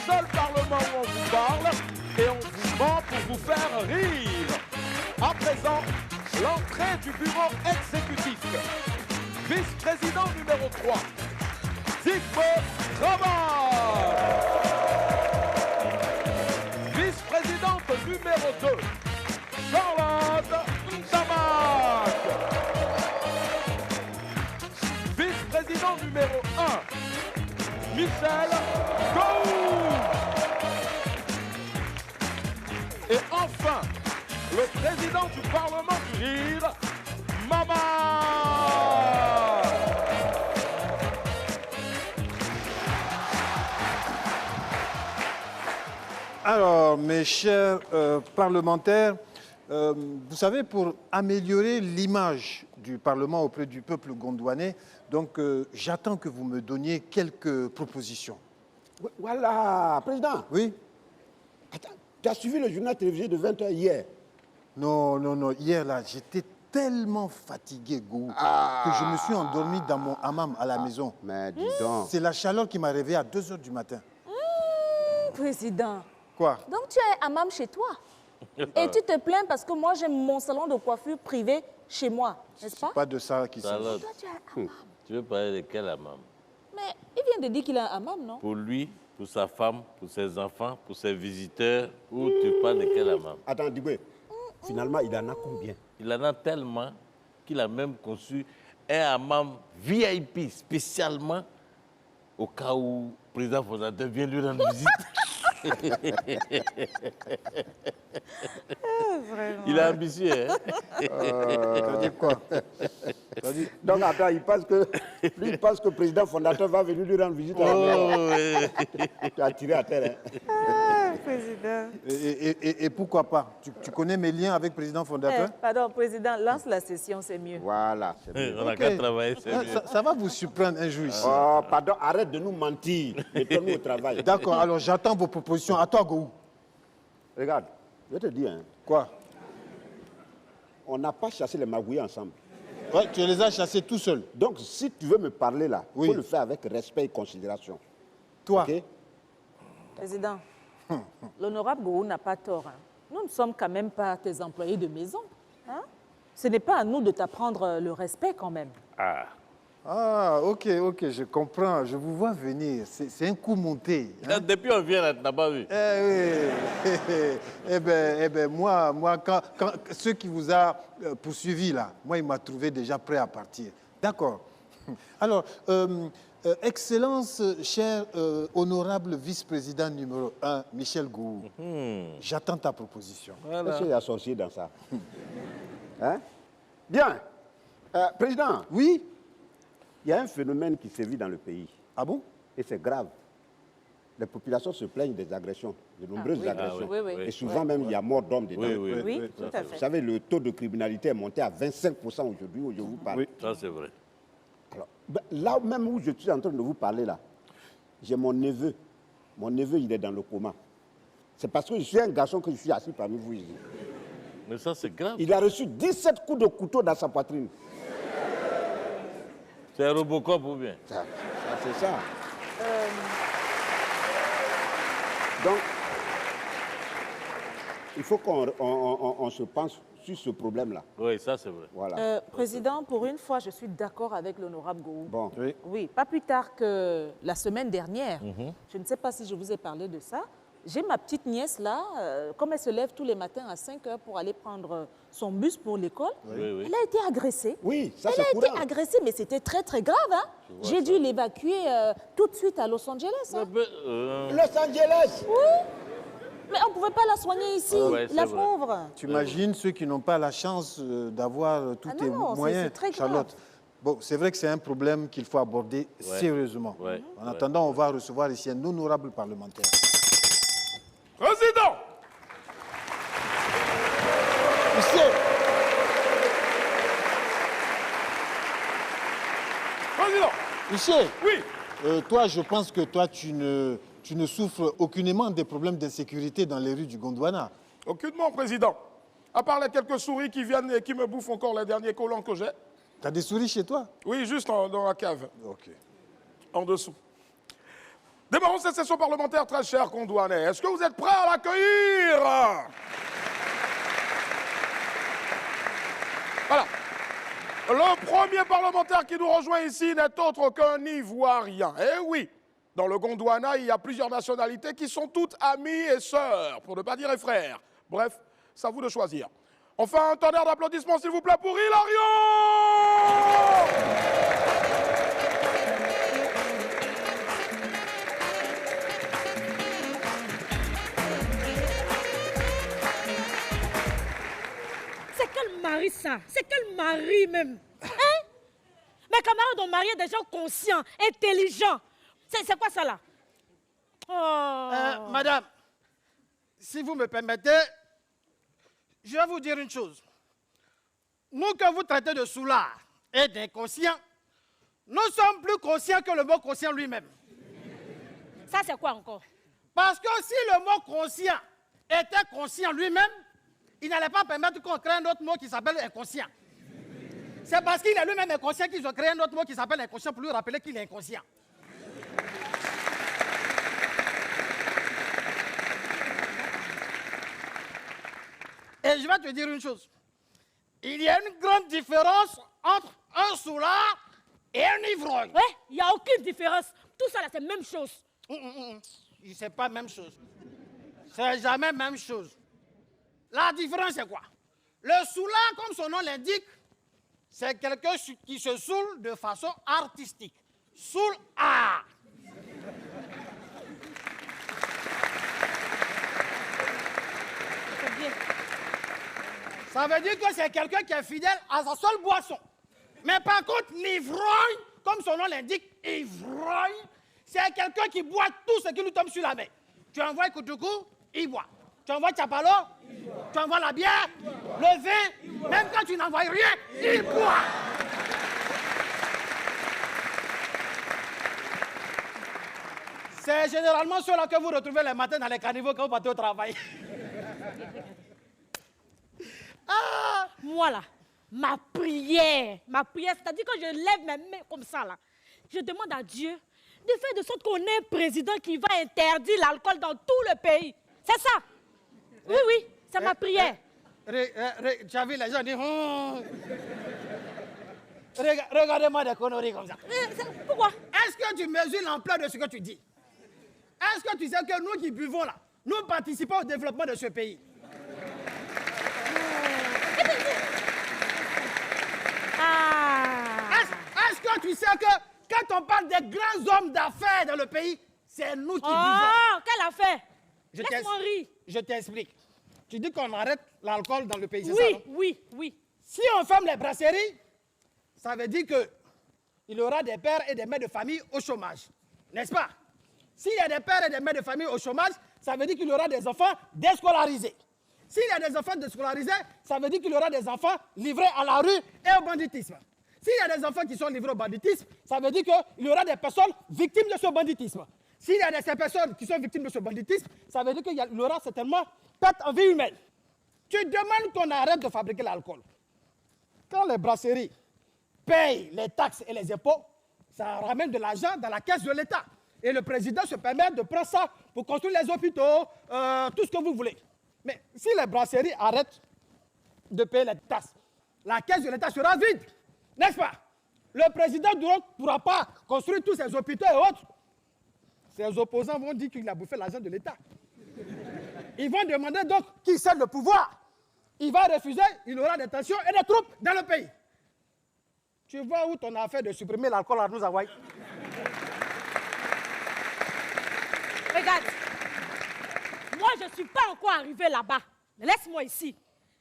seul parlement où on vous parle et on vous ment pour vous faire rire. À présent, l'entrée du bureau exécutif. Vice-président numéro 3, Zygmo Travail. Vice-présidente numéro 2, Charlotte Tamac. Vice-président numéro 1, Michel Gou. Et enfin, le président du Parlement du Rire, Mama. Alors, mes chers parlementaires, vous savez, pour améliorer l'image du Parlement auprès du peuple gondouanais, donc j'attends que vous me donniez quelques propositions. Voilà, président. Oui? Attends, tu as suivi le journal télévisé de 20 h hier? Non, non, non. Hier, là, j'étais tellement fatigué, Gou, que je me suis endormi dans mon hammam à la maison. Mais dis donc. C'est la chaleur qui m'a réveillé à 2 h du matin. Président. Quoi? Donc tu as un hammam chez toi. Et tu te plains parce que moi j'ai mon salon de coiffure privé chez moi, n'est-ce pas? Pas de ça qui s'agit. Charlotte, Toi tu as un hammam. tu veux parler de quel hammam? Mais il vient de dire qu'il a un hammam, non? Pour lui, pour sa femme, pour ses enfants, pour ses visiteurs, ou tu parles de quel hammam? Attends, Diboué. Finalement, il en a combien? Il en a tellement qu'il a même conçu un hammam VIP spécialement au cas où le président fondateur vient lui rendre visite. Il est ambitieux, hein? Ça dit quoi? Donc, attends, lui, il pense que le président fondateur va venir lui rendre visite à la maison. Tu as tiré à terre, hein? Président. Et pourquoi pas? Tu connais mes liens avec le président fondateur? Pardon, président, lance la session, c'est mieux. Voilà, c'est bien. On n'a qu'à travailler, c'est mieux. Ça va vous surprendre un jour ici. Oh, pardon, arrête de nous mentir. Mettons-nous au travail. D'accord, alors j'attends vos propositions. À toi, Gou. Regarde, je vais te dire, hein, Quoi? on n'a pas chassé les magouilles ensemble. Ouais, tu les as chassés tout seul. Donc, si tu veux me parler là, il Oui. faut le faire avec respect et considération. Toi? Ok? Président, l'honorable Gourou n'a pas tort. Hein. Nous ne sommes quand même pas tes employés de maison. Hein? Ce n'est pas à nous de t'apprendre le respect quand même. Ah, ok, je comprends. Je vous vois venir. C'est un coup monté. Hein? Depuis on vient là, tu n'as pas vu. Oui. Eh ben, moi quand ceux qui vous a poursuivi là, moi, il m'a trouvé déjà prêt à partir. D'accord. Alors, Excellence, cher honorable vice-président numéro 1, Michel Gou, j'attends ta proposition. Est-ce qu'il y a sorcier dans ça? Hein? Bien. Président, Oui? il y a un phénomène qui sévit dans le pays. Ah bon? Et c'est grave. Les populations se plaignent des agressions, de nombreuses oui. agressions. Oui, oui. Et souvent même, il y a mort d'hommes dedans. Oui, oui. Oui, tout à Vous fait. savez, le taux de criminalité est monté à 25% aujourd'hui où je vous parle. Oui. Ça, c'est vrai. Alors, là même où je suis en train de vous parler, là, j'ai mon neveu. Mon neveu, il est dans le coma. C'est parce que je suis un garçon que je suis assis parmi vous ici. Mais ça, c'est grave. Il a reçu 17 coups de couteau dans sa poitrine. C'est un Robocop ou bien? Ça, c'est ça. Donc, il faut qu'on se pense sur ce problème-là. Oui, ça, c'est vrai. Voilà. Président, pour une fois, je suis d'accord avec l'honorable Gourou. Bon. Oui. Oui, pas plus tard que la semaine dernière. Je ne sais pas si je vous ai parlé de ça. J'ai ma petite nièce là, comme elle se lève tous les matins à 5 h pour aller prendre son bus pour l'école, Oui, oui. elle a été agressée. Oui, ça Elle c'est a été courant. agressée, mais c'était très très grave. Hein? J'ai dû l'évacuer tout de suite à Los Angeles. Hein? Los Angeles. Mais on ne pouvait pas la soigner ici, ouais, c'est la vrai. pauvre. Tu imagines ceux qui n'ont pas la chance d'avoir tous Ah tes non, moyens, c'est très grave. Charlotte. Bon, c'est vrai que c'est un problème qu'il faut aborder sérieusement. Ouais, En attendant, on va recevoir ici un honorable parlementaire. Président, Monsieur, président, monsieur, oui, toi, je pense que toi, tu ne souffres aucunement des problèmes d'insécurité dans les rues du Gondwana. aucunement, président. À part les quelques souris qui viennent et qui me bouffent encore les derniers collants que j'ai. Tu as des souris chez toi? Oui, juste dans la cave, Ok. en dessous. Démarrons cette session parlementaire très chère Gondouanais. Est-ce que vous êtes prêts à l'accueillir? Voilà. Le premier parlementaire qui nous rejoint ici n'est autre qu'un Ivoirien. Eh oui, dans le Gondwana, il y a plusieurs nationalités qui sont toutes amies et sœurs, pour ne pas dire frères. Bref, c'est à vous de choisir. On fait un tonnerre d'applaudissements, s'il vous plaît, pour Hilarion! C'est quel mari ça? C'est quel mari même? Hein? Mes camarades ont marié des gens conscients, intelligents. C'est quoi ça là? Oh. Madame, si vous me permettez, je vais vous dire une chose. Nous que vous traitez de soulards et d'inconscients, nous sommes plus conscients que le mot conscient lui-même. Ça c'est quoi encore? Parce que si le mot conscient était conscient lui-même, il n'allait pas permettre qu'on crée un autre mot qui s'appelle inconscient. C'est parce qu'il est lui-même inconscient qu'ils ont créé un autre mot qui s'appelle inconscient pour lui rappeler qu'il est inconscient. Et je vais te dire une chose. Il y a une grande différence entre un soulard et un ivrogne. Ouais, il n'y a aucune différence. Tout ça là, c'est la même chose. C'est pas la même chose. C'est jamais la même chose. La différence, c'est quoi? Le soulard, comme son nom l'indique, c'est quelqu'un qui se saoule de façon artistique. Soul art. C'est bien. Ça veut dire que c'est quelqu'un qui est fidèle à sa seule boisson. Mais par contre, l'ivrogne, comme son nom l'indique, ivrogne, c'est quelqu'un qui boit tout ce qui lui tombe sur la main. Tu envoies Koutoukou, il boit. Tu envoies Tchapalo, tu envoies la bière, le vin, même quand tu n'envoies rien, il boit. C'est généralement ceux-là que vous retrouvez les matins dans les caniveaux quand vous partez au travail. Ah, moi là, ma prière, c'est-à-dire que je lève mes mains comme ça là, je demande à Dieu de faire de sorte qu'on ait un président qui va interdire l'alcool dans tout le pays. C'est ça. Oui, oui, c'est ma prière. Tu as vu les gens dire... Regardez-moi des conneries comme ça. Pourquoi? Est-ce que tu mesures l'ampleur de ce que tu dis? Est-ce que tu sais que nous qui buvons là, nous participons au développement de ce pays? Est-ce que tu sais que quand on parle des grands hommes d'affaires dans le pays, c'est nous qui buvons? Oh, quelle affaire? Laisse-moi rire. Je t'explique. Tu dis qu'on arrête l'alcool dans le pays, c'est oui, ça, non? Oui, oui. Si on ferme les brasseries, ça veut dire qu'il y aura des pères et des mères de famille au chômage. N'est-ce pas? S'il y a des pères et des mères de famille au chômage, ça veut dire qu'il y aura des enfants déscolarisés. S'il y a des enfants déscolarisés, ça veut dire qu'il y aura des enfants livrés à la rue et au banditisme. S'il y a des enfants qui sont livrés au banditisme, ça veut dire qu'il y aura des personnes victimes de ce banditisme. S'il y a ces personnes qui sont victimes de ce banditisme, ça veut dire qu'il y aura certainement perte en vie humaine. Tu demandes qu'on arrête de fabriquer l'alcool. Quand les brasseries payent les taxes et les impôts, ça ramène de l'argent dans la caisse de l'État. Et le président se permet de prendre ça pour construire les hôpitaux, tout ce que vous voulez. Mais si les brasseries arrêtent de payer les taxes, la caisse de l'État sera vide. N'est-ce pas? Le président ne pourra pas construire tous ces hôpitaux et autres. Ses opposants vont dire qu'il a bouffé l'argent de l'État. Ils vont demander donc qui cède le pouvoir. Il va refuser, il aura des tensions et des troupes dans le pays. Tu vois où ton affaire de supprimer l'alcool à nous avoir. Regarde, moi je ne suis pas encore arrivé là-bas. Laisse-moi ici.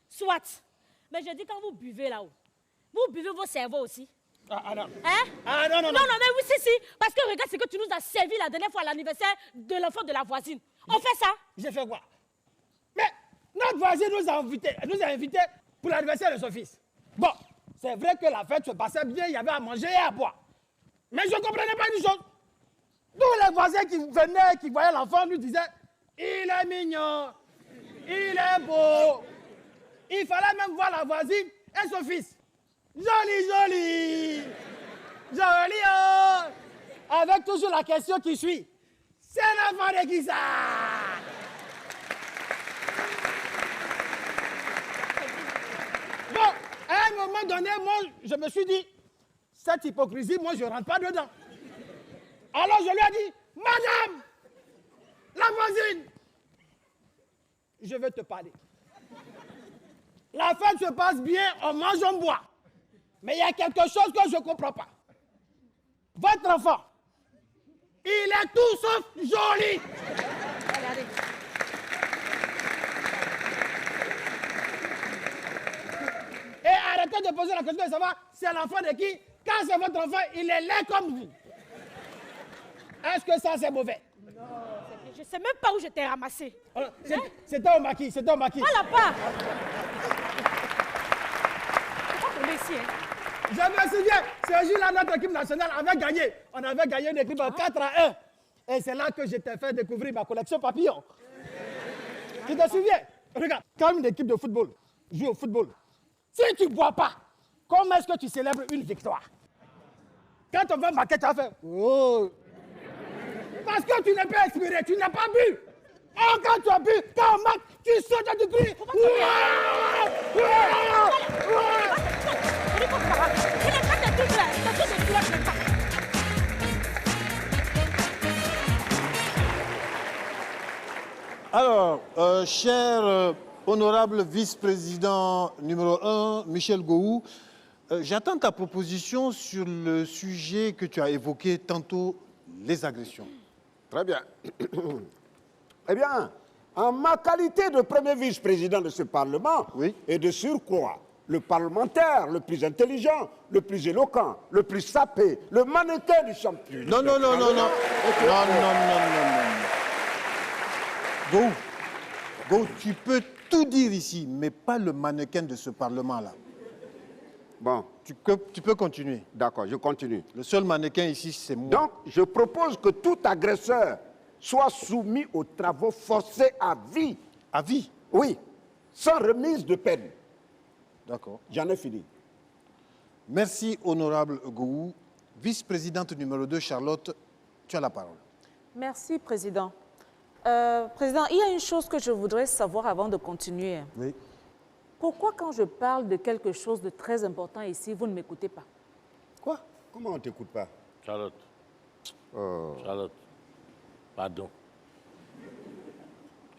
Soit. Mais je dis quand vous buvez là-haut, vous buvez vos cerveaux aussi. Ah non. Hein? Ah non. Non, mais oui, si. Parce que regarde ce que tu nous as servi la dernière fois à l'anniversaire de l'enfant de la voisine. On fait ça? J'ai fait quoi? Mais notre voisine nous a invités pour l'anniversaire de son fils. Bon, c'est vrai que la fête se passait bien, il y avait à manger et à boire. Mais je ne comprenais pas une chose. Tous les voisins qui venaient, qui voyaient l'enfant, nous disaient « Il est mignon, il est beau ». Il fallait même voir la voisine et son fils. Joli, oh! Avec toujours la question qui suit. C'est l'enfant de qui ça? Bon, à un moment donné, moi, je me suis dit, cette hypocrisie, moi, je ne rentre pas dedans. Alors je lui ai dit, Madame, la voisine, je veux te parler. La fête se passe bien, on mange, on boit. Mais il y a quelque chose que je ne comprends pas. Votre enfant, il est tout sauf joli. Regardez. Et arrêtez de poser la question de savoir c'est l'enfant de qui. Quand c'est votre enfant, il est laid comme vous. Est-ce que ça, c'est mauvais? Je ne sais même pas où je t'ai ramassé. C'était au maquis, c'était au maquis. Voilà pas. Pourquoi tomber ici, hein? Je me souviens, ce jour-là, notre équipe nationale avait gagné. On avait gagné une équipe 4-1. Et c'est là que je t'ai fait découvrir ma collection papillon. Tu te souviens? Regarde, quand une équipe de football joue au football, si tu ne bois pas, comment est-ce que tu célèbres une victoire? Quand on va marquer, tu vas faire oh. Parce que tu n'es pas inspiré, tu n'as pas bu. Oh, quand tu as bu, quand on marque, tu sautes et tu cries. Alors, cher honorable vice-président numéro 1, Michel Gowou, j'attends ta proposition sur le sujet que tu as évoqué tantôt, les agressions. Très bien. Eh bien, en ma qualité de premier vice-président de ce Parlement, Oui. et de surcroît, le parlementaire le plus intelligent, le plus éloquent, le plus sapé, le mannequin du champion. Non, non, non, non, non. Non, non, non, non, non. Gowou, tu peux tout dire ici, mais pas le mannequin de ce Parlement-là. Bon, Tu peux continuer. d'accord, je continue. Le seul mannequin ici, c'est moi. Donc, je propose que tout agresseur soit soumis aux travaux forcés à vie. À vie. Oui, sans remise de peine. D'accord. J'en ai fini. Merci, honorable Gowou. Vice-présidente numéro 2, Charlotte, tu as la parole. Merci, Président. Président, il y a une chose que je voudrais savoir avant de continuer. Oui. Pourquoi quand je parle de quelque chose de très important ici, vous ne m'écoutez pas? Quoi? Comment on ne t'écoute pas? Charlotte. Charlotte, pardon.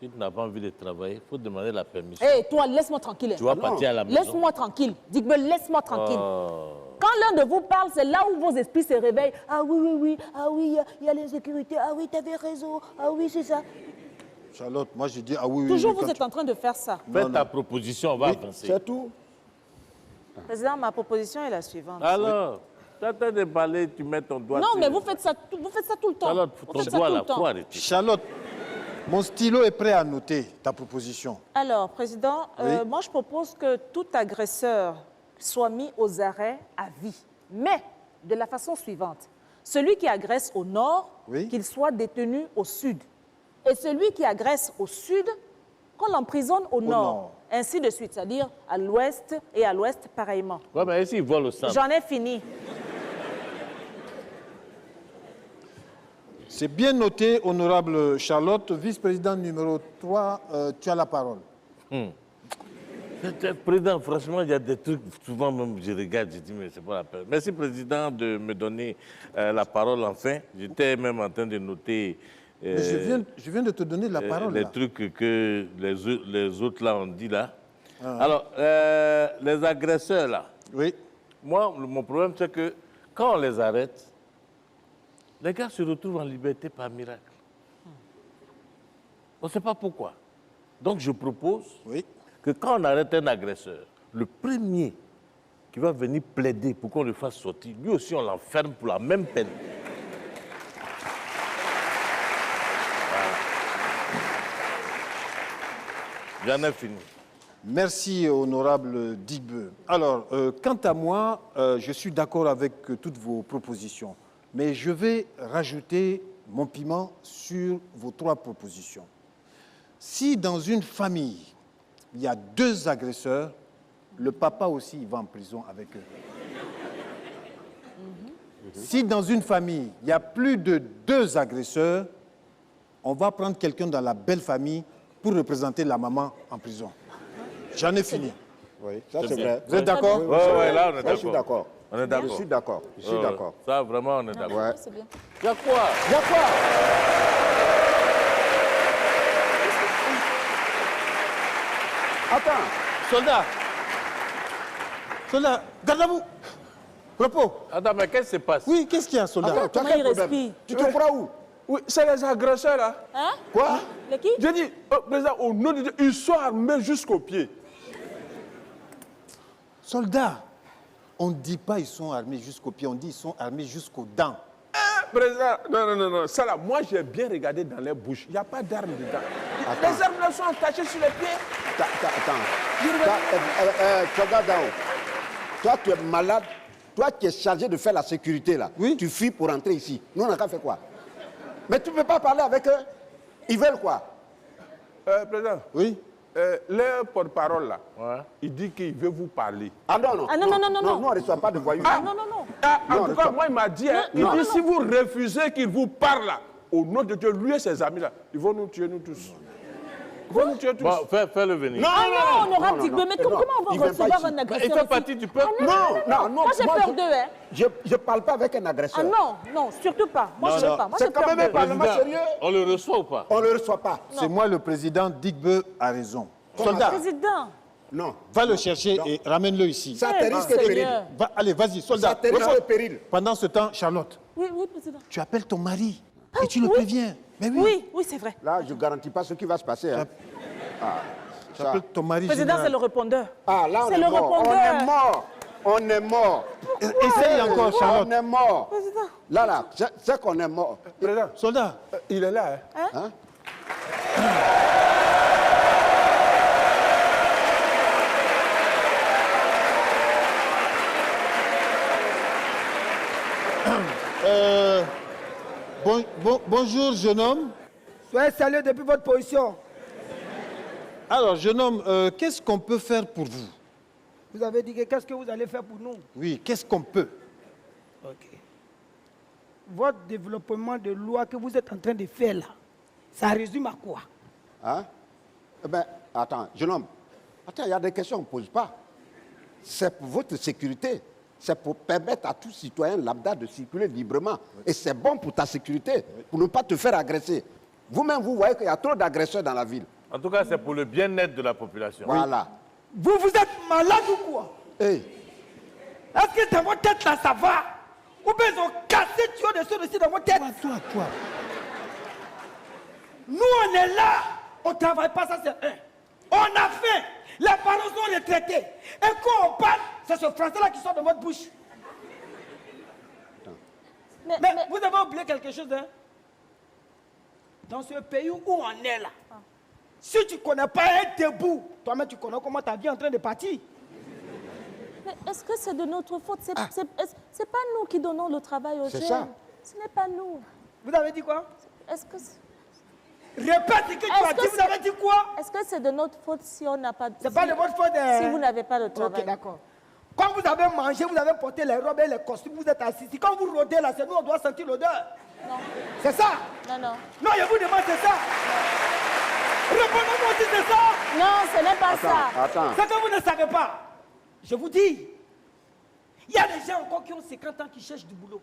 Si tu n'as pas envie de travailler, il faut demander la permission. Hé, toi, laisse-moi tranquille. Tu vas partir à la maison. Laisse-moi tranquille. Dites-moi, laisse-moi tranquille. Oh. Quand l'un de vous parle, c'est là où vos esprits se réveillent. Ah oui, oui, oui. Ah oui, il y a l'insécurité. Ah oui, tu avais raison. Ah oui, c'est ça. Charlotte, moi je dis ah oui, oui. Toujours, oui, vous quand êtes en train de faire ça. Fais ta proposition, on va avancer. C'est tout? Président, ma proposition est la suivante. Alors, tu as de parler, tu mets ton doigt. Non, sur- mais vous faites ça tout le temps. Charlotte, Vous ton faites ça doigt tout là, le temps. faut arrêter. Charlotte, mon stylo est prêt à noter ta proposition. Alors, Président, Oui. moi je propose que tout agresseur soit mis aux arrêts à vie. Mais de la façon suivante. Celui qui agresse au nord, Oui. qu'il soit détenu au sud. Et celui qui agresse au sud, qu'on l'emprisonne au nord. nord. Ainsi de suite, c'est-à-dire à l'ouest et à l'ouest pareillement. Ouais, mais ici, ils volent au centre. J'en ai fini. C'est bien noté, honorable Charlotte. Vice-présidente numéro 3, tu as la parole. Président, franchement, il y a des trucs, souvent même je regarde, je dis, mais c'est pas la peine. Merci, Président, de me donner la parole enfin. J'étais même en train de noter Mais je viens de te donner la parole. les là. trucs que les autres là ont dit là. Alors, les agresseurs là, Oui. moi, mon problème, c'est que quand on les arrête, les gars se retrouvent en liberté par miracle. On ne sait pas pourquoi. Donc, je propose Oui. que quand on arrête un agresseur, le premier qui va venir plaider pour qu'on le fasse sortir, lui aussi, on l'enferme pour la même peine. Voilà. J'en ai fini. Merci, honorable Digbe. Alors, quant à moi, je suis d'accord avec toutes vos propositions, mais je vais rajouter mon piment sur vos 3 propositions. Si dans une famille, il y a 2 agresseurs, le papa aussi il va en prison avec eux. Si dans une famille, il y a plus de 2 agresseurs, on va prendre quelqu'un dans la belle famille pour représenter la maman en prison. J'en ai fini. Oui, ça c'est vrai. Vous êtes d'accord? Oui, là, on est d'accord. Je suis d'accord. On est d'accord. Je suis d'accord. Je suis d'accord. Ça, vraiment, on est d'accord. Ouais. C'est bien. Il y a quoi? Il y a quoi? Attends. Soldat! Soldat, garde à vous! Repos! Attends, mais qu'est-ce qui se passe? Oui, qu'est-ce qu'il y a, soldat? Attends, tu as Comment quel il problème? respire? Tu te crois où? Oui, c'est les agresseurs là. Hein? Quoi? Les qui? J'ai dit, président, au nom de Dieu, ils sont armés jusqu'aux pieds. Soldats, on ne dit pas ils sont armés jusqu'aux pieds, on dit ils sont armés jusqu'aux dents. Président, non, ça là, moi j'ai bien regardé dans les bouches. Il n'y a pas d'armes dedans. Attends. Les armes là sont attachées sur les pieds. Attends. Toi, tu es malade. Toi qui es chargé de faire la sécurité là. Oui. Tu fuis pour entrer ici. Nous, on n'a qu'à faire quoi? Mais tu ne peux pas parler avec eux. Ils veulent quoi? Président, Oui? le porte-parole là, Ouais. il dit qu'il veut vous parler. Ah non. Ah, non. Nous, on ne reçoit pas de voyous. Ah, non. En Non, tout cas, moi, il m'a dit, hein, il dit si vous refusez qu'il vous parle là, au nom de Dieu, lui et ses amis là, ils vont nous tuer nous tous. Ils vont nous tuer tous. Bon, fais-le venir. Ah non, on aura dit, mais comment on Il va vient pas recevoir ici. un agresseur Il fait ici? partie du peuple. Non. Moi, j'ai peur d'eux, hein. Je ne parle pas avec un agresseur. Ah non, surtout pas. Moi, je ne sais pas. Moi, j'ai C'est quand peur même un d'eux. parlement Président, sérieux. on le reçoit ou pas? On ne le reçoit pas. C'est moi le président, Digbe a raison. Comment Soldat, Président. Non. va le chercher et ramène-le ici. Ça Eh, te risque de péril. Seigneur. Allez, vas-y, soldat. Ça te risque de péril. Pendant ce temps, Charlotte, Oui, président. tu appelles ton mari et tu le oui. préviens. Mais oui, Oui, c'est vrai. Là, je ne garantis pas ce qui va se passer. Hein. tu appelles ton mari. Président, général. c'est le répondeur. Ah, là, on C'est est le mort. On répondeur. est mort. On est mort. Essaye encore, Charlotte. On est mort. Président. Là, c'est qu'on est mort. Président, Soldat, il est là. Hein. Hein? bonjour, jeune homme. Soyez salués depuis votre position. Alors, jeune homme, qu'est-ce qu'on peut faire pour vous? Vous avez dit que qu'est-ce que vous allez faire pour nous? Oui, qu'est-ce qu'on peut? Ok. Votre développement de loi que vous êtes en train de faire là, ça résume à quoi? Hein? Eh bien, attends, jeune homme. Attends, il y a des questions qu'on ne pose pas. C'est pour votre sécurité. C'est pour permettre à tout citoyen lambda de circuler librement. Et c'est bon pour ta sécurité, pour ne pas te faire agresser. Vous-même, vous voyez qu'il y a trop d'agresseurs dans la ville. En tout cas, c'est pour le bien-être de la population. Voilà. Vous êtes malade ou quoi? Hey. Est-ce que dans votre tête là, ça va? Ou bien ils ont cassé tuyau de ceux-ci dans votre tête? Toi. Nous, on est là. On ne travaille pas, ça c'est un. On a faim. Les parents sont retraités. Et quand on parle, c'est ce français-là qui sort de votre bouche. Mais vous avez oublié quelque chose, hein? Dans ce pays où on est là, si tu ne connais pas être debout, toi-même tu connais comment ta vie est en train de partir. Mais est-ce que c'est de notre faute? C'est pas nous qui donnons le travail aux C'est jeunes. ça. Ce n'est pas nous. Vous avez dit quoi? Est-ce que Répète ce que tu as dit. Vous avez dit quoi? est-ce que c'est de notre faute si on n'a pas de... C'est pas de votre faute. Si vous n'avez pas de travail. Ok, d'accord. Quand vous avez mangé, vous avez porté les robes et les costumes, vous êtes assis. Quand vous rôdez là, c'est nous, on doit sentir l'odeur. Non. C'est ça? Non. Non, je vous demande, c'est ça? Répondez-moi si c'est ça? Non, ce n'est pas ça. Attends. C'est que vous ne savez pas. Je vous dis, il y a des gens encore qui ont 50 ans qui cherchent du boulot.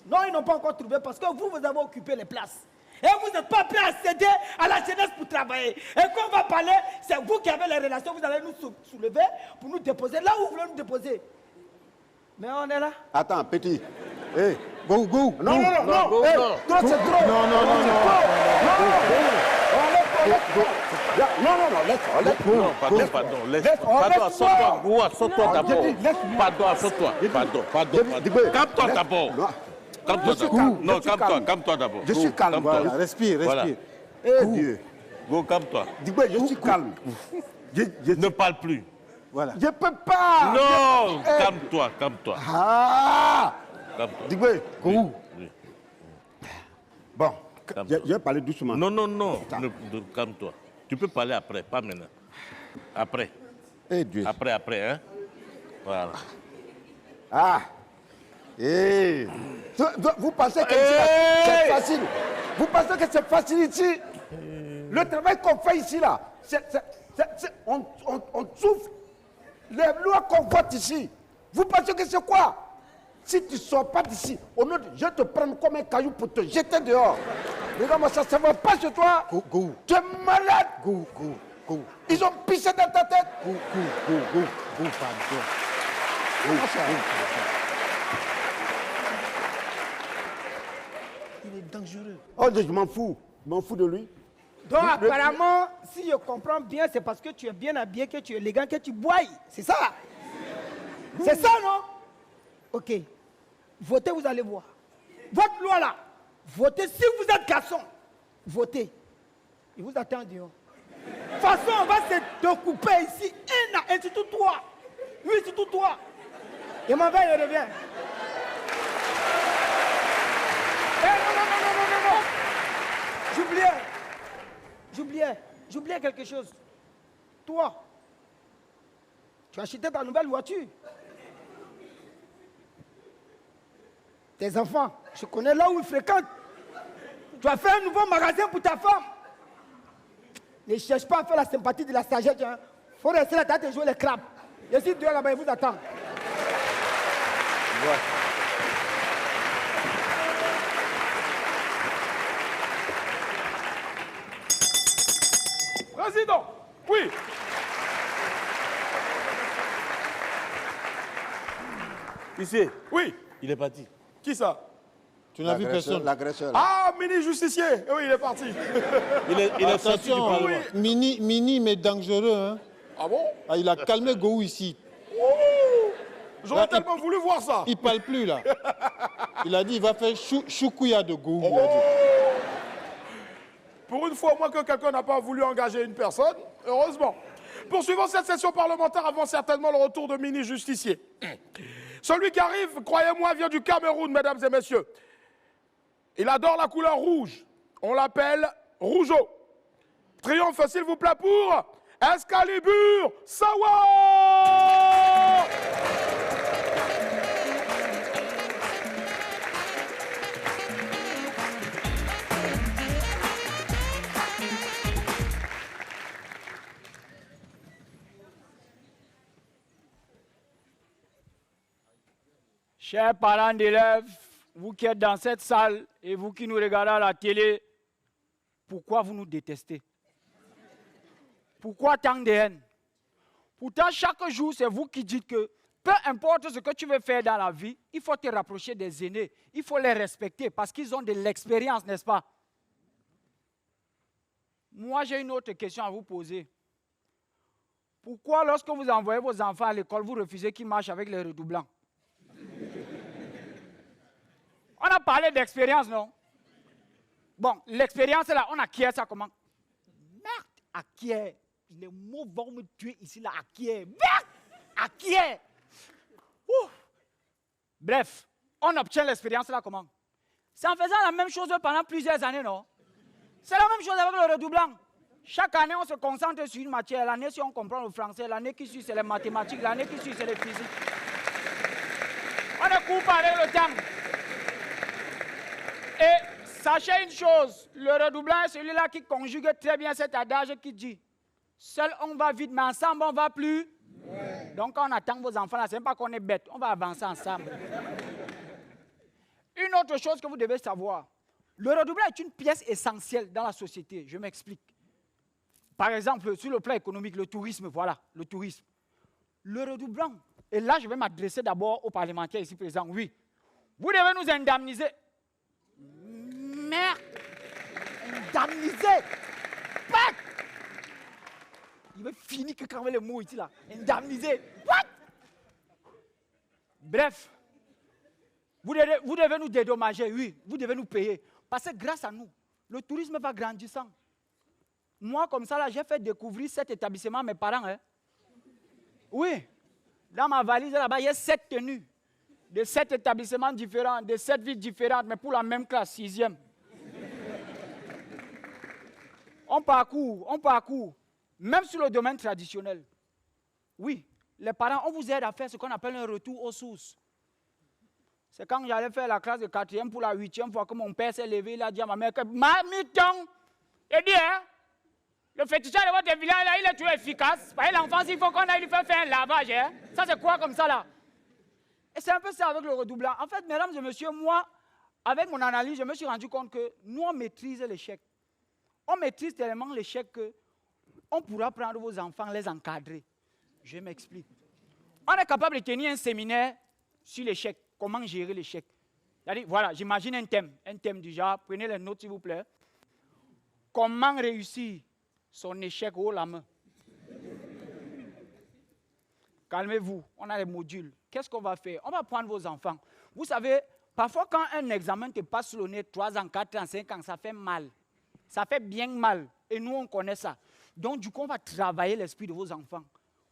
Non, ils n'ont pas encore trouvé parce que vous avez occupé les places. Et vous n'êtes pas prêt à céder à la jeunesse pour travailler. Et quand on va parler, c'est vous qui avez les relations, vous allez nous soulever pour nous déposer là où vous voulez nous déposer. Mais on est là. Attends, petit. Hey. Go. Non. Hey, toi, c'est trop. Non. Non, Pardon, laisse-moi. Assois-toi d'abord. Pardon, assois-toi. Pardon. Calme-toi d'abord. Calme-toi d'abord. Je suis calme. Voilà, respire. Voilà. Eh Dieu. Go, calme-toi. Dis-moi, je suis calme. Ne parle plus. Voilà. Je ne peux pas. Non, calme-toi. Ah. Calme-toi. Dis-moi. Oui. Bon, Calme-toi. je vais parler doucement. Non. Calme-toi. Tu peux parler après, pas maintenant. Après. Eh Dieu. Après, hein. Voilà. Ah. Eh. Vous pensez que c'est facile? Vous pensez que c'est facile ici? Le travail qu'on fait ici, là, on souffre. Les lois qu'on vote ici, vous pensez que c'est quoi? Si tu ne sors pas d'ici, je te prends comme un caillou pour te jeter dehors. Regarde-moi, ça ne va pas chez toi. Go. Tu es malade. Go. Ils ont pissé dans ta tête. Go, pardon. Il est dangereux. Oh, je m'en fous. Je m'en fous de lui. Donc apparemment, si je comprends bien, c'est parce que tu es bien habillé, que tu es élégant, que tu bois. C'est ça? C'est ça, non? Ok. Votez, vous allez voir. Votre loi là, votez si vous êtes garçon. Votez. Il vous attend dehors. De toute façon, on va se découper ici. Un, et surtout toi. Oui, surtout toi. Il m'en va, il revient. Non. J'oubliais quelque chose. Toi, tu as acheté ta nouvelle voiture. Tes enfants, je connais là où ils fréquentent. Tu as fait un nouveau magasin pour ta femme. Ne cherche pas à faire la sympathie de la sagesse. Il faut rester là et jouer les crabes. Je suis dehors là-bas, il vous attend. Ouais. Président, oui. Ici, Oui. il est parti. Qui ça? Tu n'as vu personne. L'agresseur. Ah, mini-justicier. Oui, il est parti. Il est sorti du Attention, Parlement. mini mais dangereux. Hein. Ah bon? Ah, il a calmé Gou ici. J'aurais Là, tellement voulu voir ça. Il parle plus là. Il a dit il va faire choukouya de Gou. Il a dit. Pour une fois, au moins que quelqu'un n'a pas voulu engager une personne, heureusement. Poursuivons cette session parlementaire avant certainement le retour de mini-justicier. Celui qui arrive, croyez-moi, vient du Cameroun, mesdames et messieurs. Il adore la couleur rouge. On l'appelle Rougeau. Triomphe, s'il vous plaît, pour Excalibur Sawa! Chers parents d'élèves, vous qui êtes dans cette salle et vous qui nous regardez à la télé, pourquoi vous nous détestez? Pourquoi tant de haine? Pourtant, chaque jour, c'est vous qui dites que peu importe ce que tu veux faire dans la vie, il faut te rapprocher des aînés, il faut les respecter parce qu'ils ont de l'expérience, n'est-ce pas? Moi, j'ai une autre question à vous poser. Pourquoi, lorsque vous envoyez vos enfants à l'école, vous refusez qu'ils marchent avec les redoublants? On a parlé d'expérience, non? Bon, l'expérience là, on acquiert ça comment? Merde, acquiert. Les mots vont me tuer ici, là, acquiert. Merde, acquiert. Bref, on obtient l'expérience là comment? C'est en faisant la même chose pendant plusieurs années, non? C'est la même chose avec le redoublant. Chaque année, on se concentre sur une matière. L'année, si on comprend le français, l'année qui suit, c'est les mathématiques, l'année qui suit, c'est les physiques. On ne coupe pas avec le temps. Et sachez une chose, le redoublant est celui-là qui conjugue très bien cet adage qui dit « Seul on va vite, mais ensemble on va plus. » Donc quand on attend vos enfants là, ce n'est pas qu'on est bête, on va avancer ensemble. Une autre chose que vous devez savoir, le redoublant est une pièce essentielle dans la société, je m'explique. Par exemple, sur le plan économique, le tourisme, voilà, le tourisme. Le redoublant, et là je vais m'adresser d'abord aux parlementaires ici présents, oui. Vous devez nous indemniser. Merde! Indemniser! What? Il veut finir que quand les mots ici là. Indemniser. What? Bref. Vous devez nous dédommager, oui. Vous devez nous payer. Parce que grâce à nous, le tourisme va grandissant. Moi, comme ça, là, j'ai fait découvrir cet établissement à mes parents. Hein. Oui. Dans ma valise, là-bas, il y a 7 tenues. De 7 établissements différents, de 7 villes différentes, mais pour la même classe, 6e. On parcourt, même sur le domaine traditionnel. Oui, les parents, on vous aide à faire ce qu'on appelle un retour aux sources. C'est quand j'allais faire la classe de 4e pour la 8e fois que mon père s'est levé, il a dit à ma mère que Mamiton, il dit, hein, le féticheur de votre village, là, il est toujours efficace. Parce que l'enfant, il faut qu'on aille lui faire un lavage. Hein. Ça, c'est quoi comme ça, là? Et c'est un peu ça avec le redoublant. En fait, mesdames et messieurs, moi, avec mon analyse, je me suis rendu compte que nous, on maîtrise l'échec. On maîtrise tellement l'échec qu'on pourra prendre vos enfants, les encadrer. Je m'explique. On est capable de tenir un séminaire sur l'échec. Comment gérer l'échec. Voilà, j'imagine un thème du genre, prenez les notes s'il vous plaît. Comment réussir son échec haut la main. Calmez-vous, on a les modules. Qu'est-ce qu'on va faire? On va prendre vos enfants. Vous savez, parfois quand un examen te passe sur le nez 3 ans, 4 ans, 5 ans, ça fait mal. Ça fait bien mal. Et nous, on connaît ça. Donc, du coup, on va travailler l'esprit de vos enfants.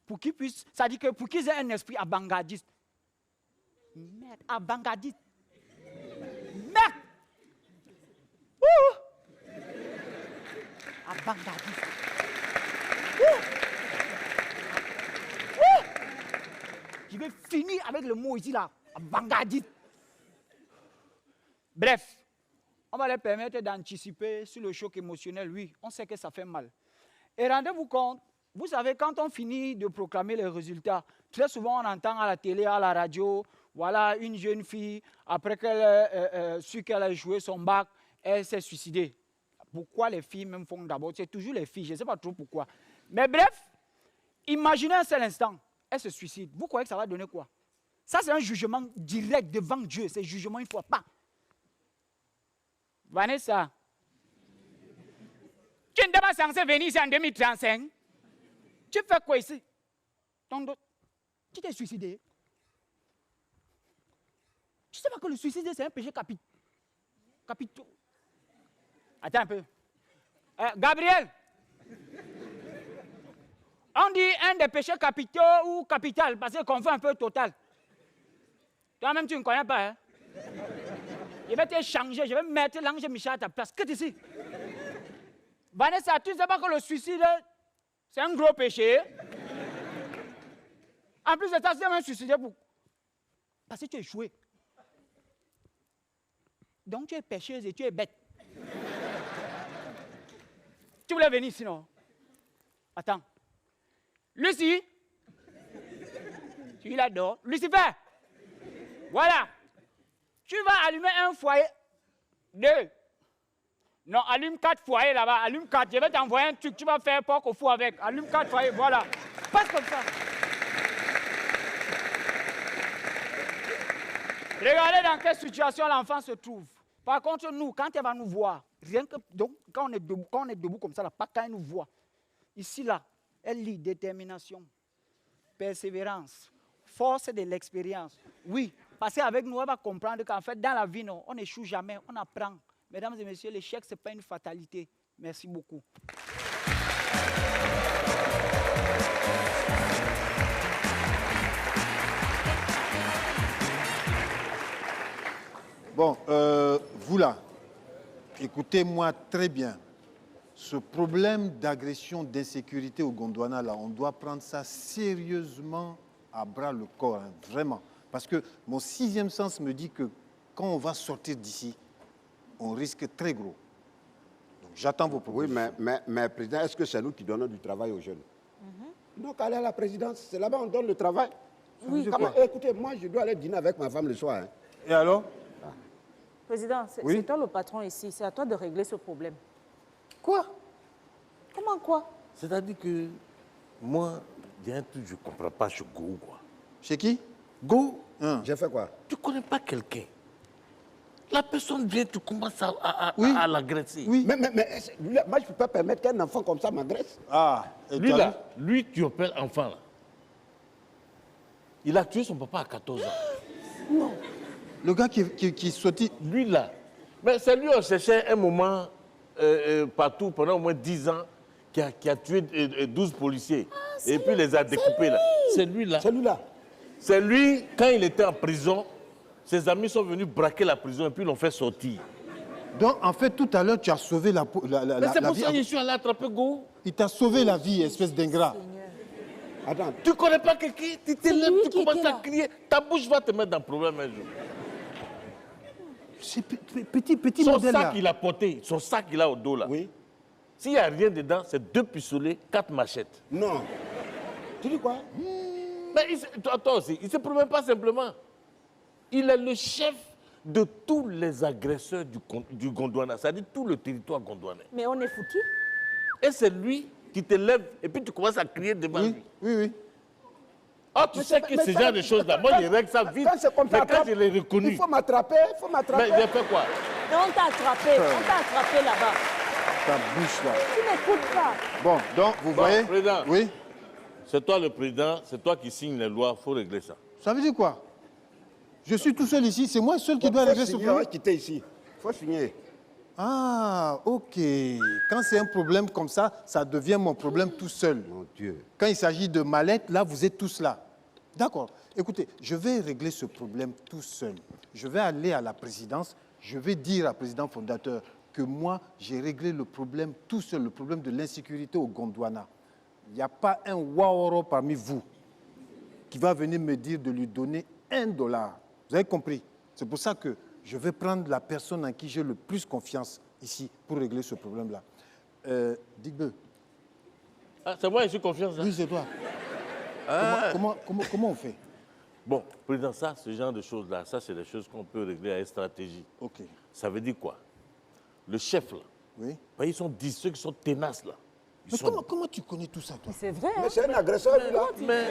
Pour qu'ils puissent, ça dit que pour qu'ils aient un esprit avant-gardiste. Merde, avant-gardiste. Merde! Avant-gardiste. Je vais finir avec le mot ici là. Avant-gardiste. Bref, on va leur permettre d'anticiper sur le choc émotionnel. Oui, on sait que ça fait mal. Et rendez-vous compte, vous savez, quand on finit de proclamer les résultats, très souvent on entend à la télé, à la radio, voilà, une jeune fille, après qu'elle su qu'elle a joué son bac, elle s'est suicidée. Pourquoi les filles même font d'abord? C'est toujours les filles, je ne sais pas trop pourquoi. Mais bref, imaginez un seul instant, elle se suicide. Vous croyez que ça va donner quoi? Ça, c'est un jugement direct devant Dieu. C'est un jugement une fois pas. Vanessa, tu n'es pas censé venir ici en 2035. Tu fais quoi ici? Tu t'es suicidé. Tu ne sais pas que le suicide, c'est un péché capitaux. Attends un peu. Gabriel, on dit un des péchés capitaux ou capital, parce qu'on fait un peu total. Toi-même, tu ne connais pas. Hein? Je vais te changer, je vais mettre l'ange Michel à ta place. Qu'est-ce que c'est? Vanessa, tu ne sais pas que le suicide, c'est un gros péché. En plus de ça, c'est un suicide parce que tu es échoué. Donc tu es pécheuse et tu es bête. Tu voulais venir sinon? Attends. Lucie, tu l'adores. Lucifer, voilà. Tu vas allumer un foyer. 2. Non, allume 4 foyers là-bas. Allume 4. Je vais t'envoyer un truc. Tu vas faire porc au four avec. Allume 4 foyers. Voilà. Passe comme ça. Regardez dans quelle situation l'enfant se trouve. Par contre, nous, quand elle va nous voir, rien que donc, quand on est debout comme ça, là, pas quand elle nous voit. Ici, là, elle lit détermination, persévérance, force de l'expérience. Oui, parce qu'avec nous, elle va comprendre qu'en fait, dans la vie, non, on n'échoue jamais, on apprend. Mesdames et messieurs, l'échec, ce n'est pas une fatalité. Merci beaucoup. Bon, vous là, écoutez-moi très bien. Ce problème d'agression, d'insécurité au Gondwana, là, on doit prendre ça sérieusement à bras le corps, hein, vraiment. Parce que mon 6e sens me dit que quand on va sortir d'ici, on risque très gros. Donc j'attends vos propositions. Oui, mais Président, est-ce que c'est nous qui donnons du travail aux jeunes? Donc, aller à la présidence, c'est là-bas on donne le travail. Oui. Écoutez, moi, je dois aller dîner avec ma femme le soir. Hein. Et alors? Président, c'est toi le patron ici. C'est à toi de régler ce problème. Quoi? Comment quoi? C'est-à-dire que moi, il y a un truc que je ne comprends pas chez Go, quoi. Chez qui? Go, j'ai fait quoi? Tu ne connais pas quelqu'un. La personne vient, tu commences à l'agresser. Oui. Mais moi, je ne peux pas permettre qu'un enfant comme ça m'agresse. Ah, et lui, là, lui, tu appelles enfant, là. Il a tué son papa à 14 ans. Non. Le gars qui sortit... Lui, là. Mais c'est lui, on cherchait un moment partout, pendant au moins 10 ans, qui a tué 12 policiers. Et puis les a découpés, là. C'est lui, là. C'est lui, là. C'est lui, quand il était en prison, ses amis sont venus braquer la prison et puis l'ont fait sortir. Donc, en fait, tout à l'heure, tu as sauvé la Mais c'est pour ça que je suis allé attraper Go. Il t'a sauvé la vie, espèce d'ingrat. Attends. Tu ne connais pas quelqu'un, tu t'élèves, tu commences à crier. Ta bouche va te mettre dans le problème un jour. C'est petit Son modèle là. sac qu'il a porté, son sac qu'il a au dos là. Oui. S'il n'y a rien dedans, c'est 2 pistolets, 4 machettes. Non. Tu dis quoi? Mais toi aussi, il ne se promène pas simplement. Il est le chef de tous les agresseurs du Gondwana, c'est-à-dire tout le territoire gondwanais. Mais on est foutu. Et c'est lui qui te lève et puis tu commences à crier devant lui. Oui. Ah, tu sais que ce genre de choses-là, moi je règle ça vite. Mais quand je l'ai reconnu. Il faut m'attraper, Mais j'ai fait quoi? Mais on t'a attrapé, là-bas. Ta bouche là. Tu n'écoutes pas. Bon, donc vous voyez. Président. Oui. C'est toi le président, c'est toi qui signes les lois, il faut régler ça. Ça veut dire quoi? Je suis tout seul ici, c'est moi seul qui dois régler ce problème. On va quitter ici. Il faut signer. Ah, ok. Quand c'est un problème comme ça, ça devient mon problème tout seul. Mon Dieu. Quand il s'agit de mallette, là, vous êtes tous là. D'accord. Écoutez, je vais régler ce problème tout seul. Je vais aller à la présidence, je vais dire à président fondateur que moi, j'ai réglé le problème tout seul, le problème de l'insécurité au Gondwana. Il n'y a pas un Waoro parmi vous qui va venir me dire de lui donner $1. Vous avez compris? C'est pour ça que je vais prendre la personne en qui j'ai le plus confiance ici pour régler ce problème-là. Digbe. Ah, c'est moi, je suis confiant. Oui, c'est toi. Comment on fait? Bon, président, ça, ce genre de choses-là, ça, c'est des choses qu'on peut régler avec stratégie. Ok. Ça veut dire quoi? Le chef, là, Oui. ben, ils sont 10, ceux qui sont tenaces, là. Ils Mais sont... comment tu connais tout ça, toi? C'est vrai, hein? Mais c'est un agresseur, lui, là. Mais,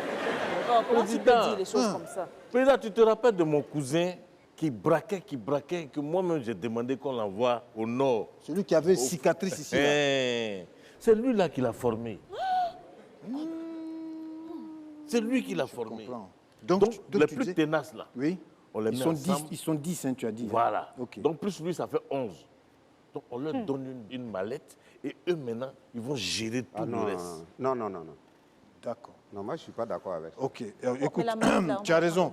Comment tu peux président, dire les choses comme ça? président, tu te rappelles de mon cousin qui braquait, et que moi-même, j'ai demandé qu'on l'envoie au nord. Celui qui avait une cicatrice ici. Là. C'est lui, là, qui l'a formé. C'est lui qui l'a formé. Comprends. Donc, les tu plus dis- tenaces, là, Oui. on les met ensemble. Ils sont 10, hein, tu as dit. hein. Voilà. Ok. Donc, plus lui, ça fait 11. Donc, on leur donne une mallette et eux, maintenant, ils vont gérer tout Ah, le non, reste. non. D'accord. Non, moi, je ne suis pas d'accord avec ça. Ok. Écoute, la main, là, on tu as raison.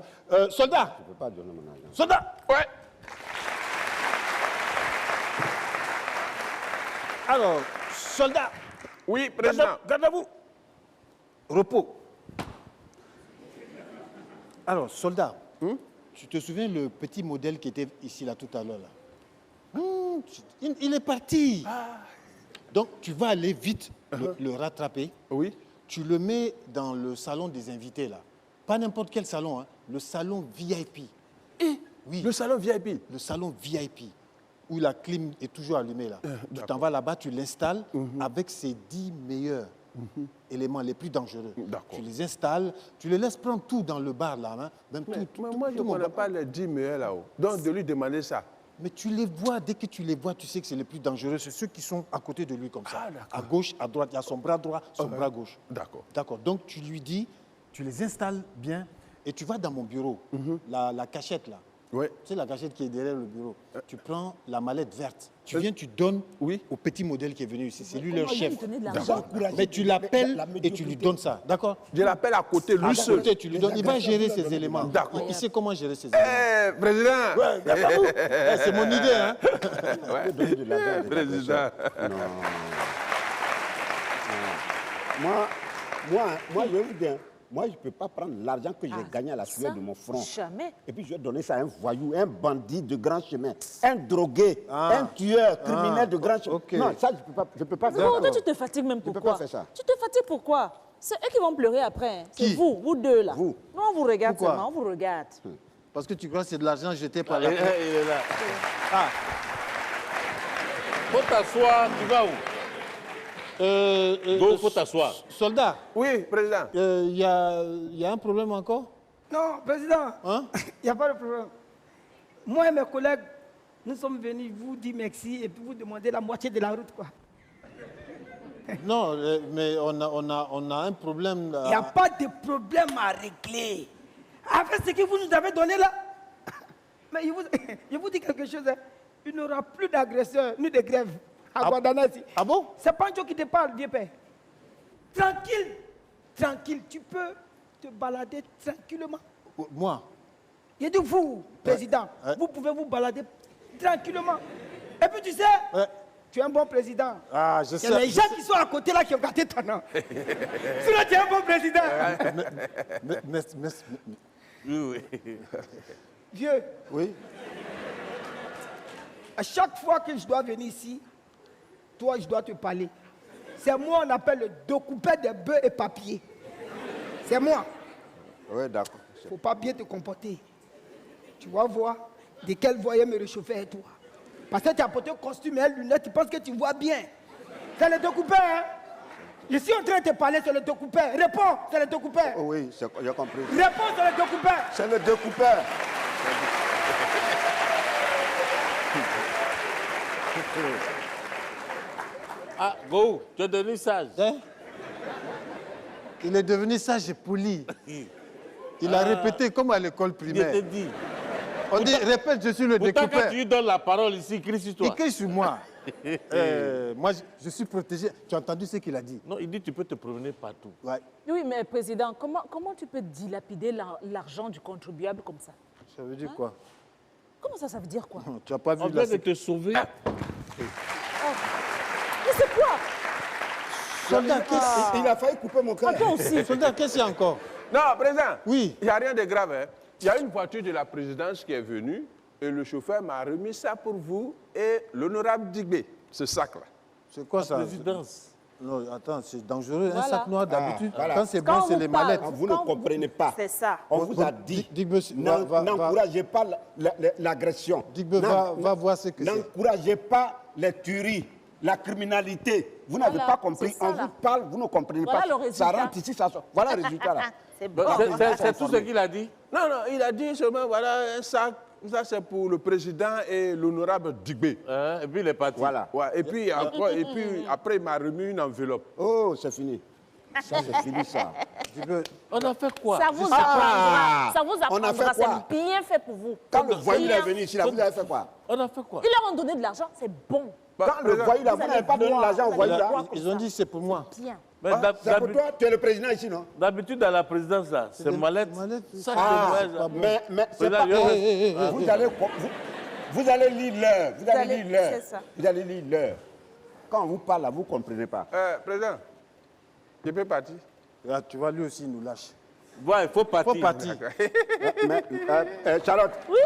Soldat! Je ne peux pas donner mon argent. Soldat! Ouais. Alors, soldat! Oui, président. Gardez-vous! Repos. Alors, soldat, tu te souviens le petit modèle qui était ici, là, tout à l'heure, là? Il est parti. Donc, tu vas aller vite le rattraper. Oui. Tu le mets dans le salon des invités, là. Pas n'importe quel salon, hein. Le salon VIP. Oui. Le salon VIP. Le salon VIP, où la clim est toujours allumée, là. Tu t'en vas là-bas, tu l'installes avec ses 10 meilleurs éléments les plus dangereux. D'accord. Tu les installes, tu les laisses prendre tout dans le bar, là. Hein. Même Mais tout moi, je ne mon connais bar. pas les 10 meilleurs là-haut. Donc, de lui demander ça. Mais tu les vois, dès que tu les vois, tu sais que c'est les plus dangereux. C'est ceux qui sont à côté de lui comme ça. Ah, d'accord. À gauche, à droite, il y a son bras droit, son bras gauche. D'accord. D'accord. Donc tu lui dis, tu les installes bien et tu vas dans mon bureau, la cachette là. Oui. Tu sais la cachette qui est derrière le bureau. Tu prends la mallette verte. Tu viens, tu donnes au petit modèle qui est venu ici. C'est lui leur Comment chef. lui donner de l'argent? Mais tu l'appelles et tu lui donnes ça. D'accord? Je l'appelle à côté, lui seul. Côté, tu lui donnes. Il va gérer ses éléments. D'accord. Il sait comment gérer ses éléments. Président. C'est mon idée, hein? Donner de l'argent à des Président. agresseurs. Non. Moi, je vais vous dire, moi, je ne peux pas prendre l'argent que j'ai gagné à la sueur de mon front. Jamais. Et puis, je vais donner ça à un voyou, un bandit de grand chemin, un drogué, un tueur, criminel de grand chemin. ok. Non, ça, je peux pas faire Non, ça. toi, tu te fatigues même peux pourquoi? pas faire ça. Tu te fatigues pourquoi? C'est eux qui vont pleurer après. C'est Qui? vous deux là. Vous. Non, on vous regarde Pourquoi? seulement, on vous regarde. Parce que tu crois que c'est de l'argent jeté par Il la... est là. Ah. Faut t'asseoir, tu vas où? Go, faut t'asseoir. Soldat, Oui, président. il y a un problème encore? Non, président, Hein? il n'y a pas de problème. Moi et mes collègues, nous sommes venus vous dire merci et puis vous demander la moitié de la route, quoi. Non, mais on a un problème. Il n'y a pas de problème à régler. Avec ce que vous nous avez donné là, mais je vous dis quelque chose, hein. Il n'y aura plus d'agresseurs ni de grèves à Gondwana ici. Ah bon? C'est Pancho qui te parle, vieux père. Tranquille, tranquille, tu peux te balader tranquillement. Moi? J'ai dit vous, président, ouais. vous pouvez vous balader tranquillement. Et puis tu sais, Ouais. tu es un bon président. Ah, je C'est les sais. gens qui sont à côté là qui ont gâté ton nom. Sinon, tu es un bon président. Mais- Oui, oui. Vieux, oui. À chaque fois que je dois venir ici, toi, je dois te parler. C'est moi, on appelle le découpeur de bœufs et papier. C'est moi. Oui, d'accord. Il ne faut pas bien te comporter. Tu vas voir de quel voyer me réchauffer est toi. Parce que tu as porté un costume et lunettes, tu penses que tu vois bien. C'est le découpeur, hein? Je suis en train de te parler, c'est le découpeur. Réponds, c'est le découpeur. Oh oui, j'ai compris. Réponds, c'est le découpeur. C'est le découpeur. Ah, Go, tu es devenu sage. Hein? Il est devenu sage et poli. Il a répété comme à l'école Il primaire. te dit. On dit, répète, je suis le Pourtant, découpeur. quand tu lui donnes la parole ici, crie sur toi. Il crie sur moi. Moi, je suis protégé. Tu as entendu ce qu'il a dit? Non, il dit tu peux te promener partout. Ouais. Oui, mais Président, comment tu peux dilapider l'argent du contribuable comme ça? Ça veut dire quoi? Comment ça veut dire quoi? Tu n'as pas vu On la vient de te sauver. Mais c'est quoi? Soldat, qu'est-ce Il a failli couper mon cœur. Toi aussi. Soldat, qu'est-ce qu'il y a encore? Non, président. Oui. Il n'y a rien de grave. Hein. Il y a une voiture de la présidence qui est venue et le chauffeur m'a remis ça pour vous et l'honorable Digbé, ce sac-là. C'est quoi ça? Présidence. Non, attends, c'est dangereux. Voilà. Un sac noir, d'habitude, voilà. quand c'est bon, c'est on les parle, mallettes. Vous ne comprenez pas. C'est ça. On vous a dit, va- n'encouragez pas l'agression. Digbe, va voir ce que c'est. N'encouragez pas les tueries, la criminalité. Vous n'avez Voilà, pas compris. c'est ça, On là. vous parle, vous ne comprenez Voilà pas. le résultat. Ça rentre ici, ça sort. Voilà le résultat là. C'est bon. C'est tout ce qu'il a dit. Non, non, il a dit seulement, voilà, un sac, ça c'est pour le président et l'honorable Digbé. Hein, et puis il est parti. Voilà. Ouais, et puis après, il m'a remis une enveloppe. Oh, c'est fini. Ça, c'est fini ça. Digbe, On a fait quoi? Ça vous Ah, apprendra. Ça vous on a fait apprendra. quoi? C'est bien fait pour vous. Quand le voyou Bien. est venu ici, là, vous avez fait quoi? On a fait quoi? Ils leur ont donné de l'argent, c'est bon. Quand le voyou là, Vous vous allez n'avez pas donné voir, l'argent au vous voyou allez là. voir. ils ont dit c'est pour moi. Bien. Mais Ah, c'est pour toi, tu es le président ici, non? d'habitude, dans la présidence, là, c'est des mallette. mallettes, Ça, Ah, c'est vrai, ça. mais c'est pas... Président, Vous allez lire l'heure. Vous allez allez- lire l'heure. c'est ça. Vous allez lire l'heure. Quand on vous parle là, vous ne comprenez pas. Président, je peux partir? Là, tu vois, lui aussi, il nous lâche. Ouais, il faut partir. Faut partir. Mais, Charlotte. Oui.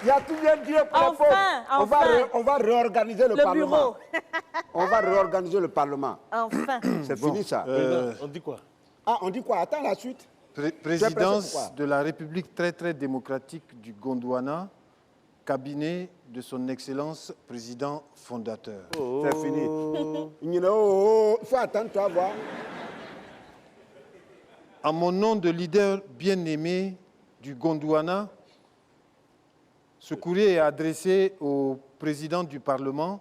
Il y a tout bien dit pour Enfin, les pauvres. enfin. On va réorganiser le, Le Parlement. bureau. On va réorganiser le Parlement. Enfin. C'est fini ça. On dit quoi? Ah, on dit quoi? Attends la suite. Présidence pourquoi? de la République très très démocratique du Gondwana, cabinet de son Excellence président fondateur. C'est fini. Il faut attendre, toi, voir. En mon nom de leader bien-aimé du Gondwana, ce courrier est adressé au président du Parlement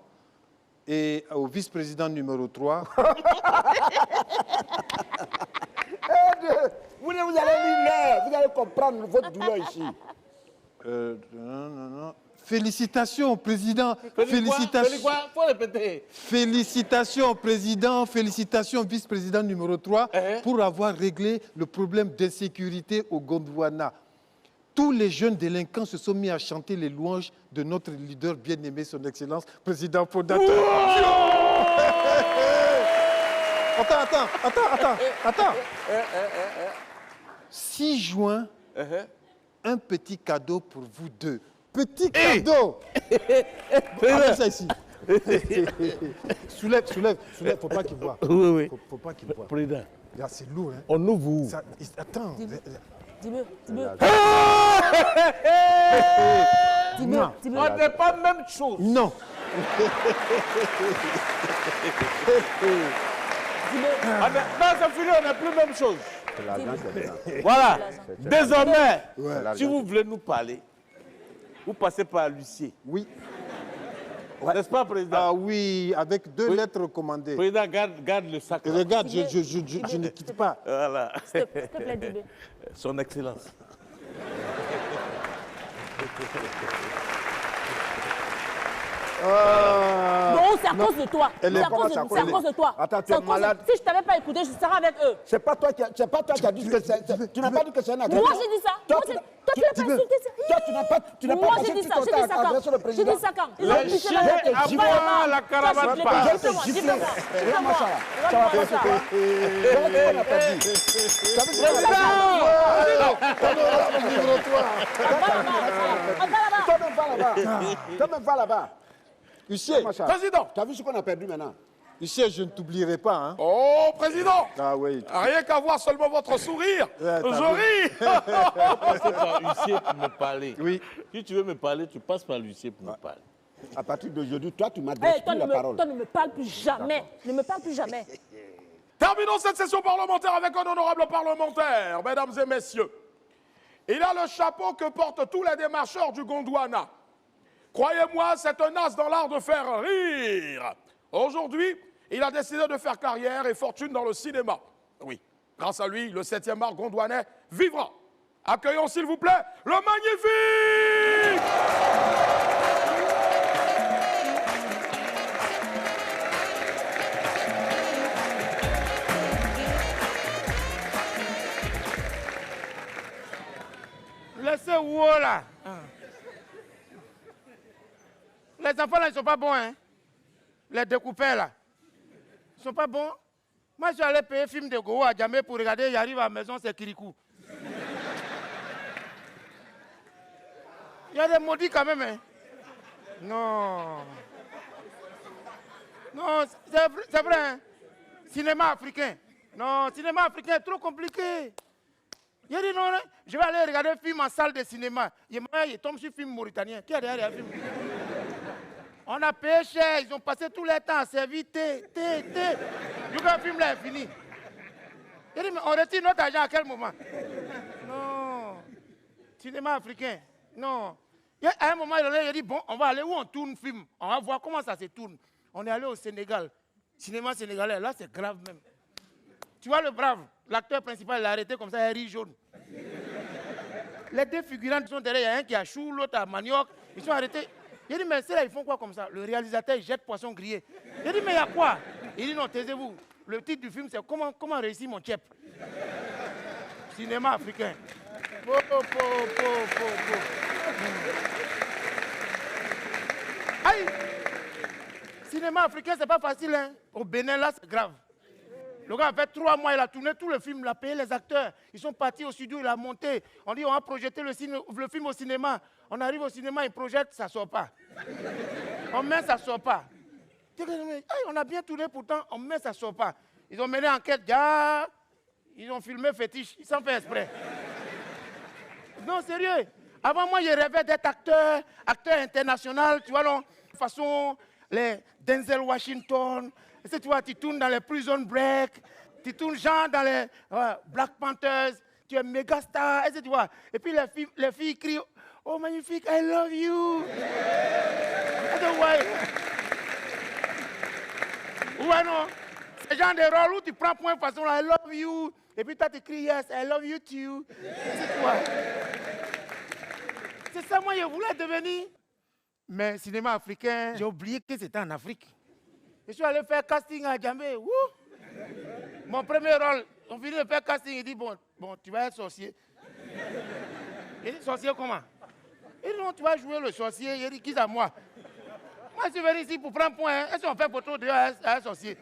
et au vice-président numéro 3. Vous allez lire l'heure. Vous allez comprendre votre douleur ici. Non. Félicitations, président. Félicitations. Quoi? Faut répéter. Félicitations, président. Félicitations, vice-président numéro 3, pour avoir réglé le problème d'insécurité au Gondwana. Tous les jeunes délinquants se sont mis à chanter les louanges de notre leader bien-aimé, son Excellence, président fondateur. Attends. 6 juin, un petit cadeau pour vous deux. Petit cadeau. Amène ça ici. soulève. Faut pas qu'il voit. Oui. Faut pas qu'il voit. Président, Là, c'est lourd, hein. on ouvre où? Ça- attends. Dis-le. Non. On n'est pas même chose. Non. Ah, mais, non, c'est fini, on n'est plus même chose. C'est l'argent, c'est bien. Voilà. Désormais, Ouais. si vous voulez nous parler, vous passez par l'huissier. Oui. N'est-ce pas, président? Ah oui, avec 2 Oui. lettres recommandées. Président, garde le sac. là. Regarde, je ne quitte pas. Voilà. S'il te plaît, dis-le. Son Excellence. Non, c'est à cause de toi. Elle C'est est à cause de toi. Attends, tu C'est à es cause malade. Si je t'avais pas écouté, je serais avec eux. C'est pas toi qui as dit que c'est... Tu n'as pas dit que c'est un agresseur. Moi, j'ai dit ça. Toi, Toi, tu l'as pas insulté. Toi, tu n'as pas Moi, pensé j'ai dit que ça. tu J'ai t'as dit ça quand agressé le J'ai président. dit ça quand Ils Les ont piqué chiens la tête. avant la caravane passe. Gifle-moi. Regarde-moi ça, là. Ça va pas se faire. Voilà ce qu'on a perdu. Ça veut dire que toi-même va là-bas. Toi-même va là-bas. Huissier, Président. Tu as vu ce qu'on a perdu maintenant? huissier, je ne t'oublierai pas. Hein. Oh, président. Ah oui. Rien qu'à voir seulement votre sourire, Ouais, t'as je vu. ris. Passer par l'huissier pour me parler. Oui. Si tu veux me parler, tu passes par l'huissier pour me parler. À partir d'aujourd'hui, toi, tu m'adresses Toi, plus la parole. toi, ne me parle plus jamais. Ne me parle plus jamais. Terminons cette session parlementaire avec un honorable parlementaire, mesdames et messieurs. Il a le chapeau que portent tous les démarcheurs du Gondwana. Croyez-moi, c'est un as dans l'art de faire rire. Aujourd'hui, il a décidé de faire carrière et fortune dans le cinéma. Oui, grâce à lui, le 7e art gondwanais vivra. Accueillons, s'il vous plaît, le magnifique! Laissez où là? Les enfants là, ils sont pas bons, hein? Les découpés là. Ils sont pas bons. Moi, je suis allé payer film de Goho à Djamé pour regarder, j'arrive à la maison, c'est Kirikou. Il y a des maudits quand même, hein? Non. Non, c'est vrai, hein? Cinéma africain. Non, cinéma africain est trop compliqué. Il a dit non, je vais aller regarder un film en salle de cinéma. Il tombe sur un film mauritanien. Qui a derrière le film? On a payé cher, ils ont passé tout le temps à servir thé. Du coup, le film là est fini. Il dit, mais on retire notre argent à quel moment? Non. Cinéma africain. Non. À un moment, il a dit, bon, on va aller où on tourne film. On va voir comment ça se tourne. On est allé au Sénégal. Cinéma sénégalais, là, c'est grave même. Tu vois le brave, l'acteur principal, il l'a arrêté comme ça, il rit jaune. Les deux figurants sont derrière, il y a un qui a chou, l'autre a manioc. Ils sont arrêtés. Il dit, mais c'est là, ils font quoi comme ça? Le réalisateur, il jette poisson grillé. Il dit, mais il y a quoi? Il dit, non, taisez-vous. Le titre du film, c'est comment réussir mon tchèp. Cinéma africain. Aïe! Cinéma africain, c'est pas facile, hein? Au Bénin, là, c'est grave. Le gars a fait 3 mois, il a tourné tout le film, il a payé les acteurs. Ils sont partis au studio, il a monté. On dit, on va projeter le film au cinéma. On arrive au cinéma, il projette, ça ne sort pas. On met, ça ne sort pas. On a bien tourné pourtant, on met, ça ne sort pas. Ils ont mené enquête, ils ont filmé fétiche, ils s'en fait exprès. Non, sérieux. Avant moi, je rêvais d'être acteur international, tu vois, non? De façon, les Denzel Washington. Tu vois, tu tournes dans les Prison Break, tu tournes genre dans les Black Panthers, tu es méga star, et tu vois. Et puis les filles crient, oh magnifique, I love you. Ouais, non. C'est genre de rôle où tu prends point de façon, I love you. Et puis toi, tu cries, yes, I love you too. C'est toi. C'est ça, moi, je voulais devenir. Mais cinéma africain, j'ai oublié que c'était en Afrique. Je suis allé faire casting à Djamé. Mon premier rôle, on finit de faire casting, il dit, bon, tu vas être sorcier. Il dit, sorcier comment? Il dit, non, tu vas jouer le sorcier. Il dit, qui c'est moi? Moi, je suis venu ici pour prendre point. Est-ce qu'on fait photo à un sorcier?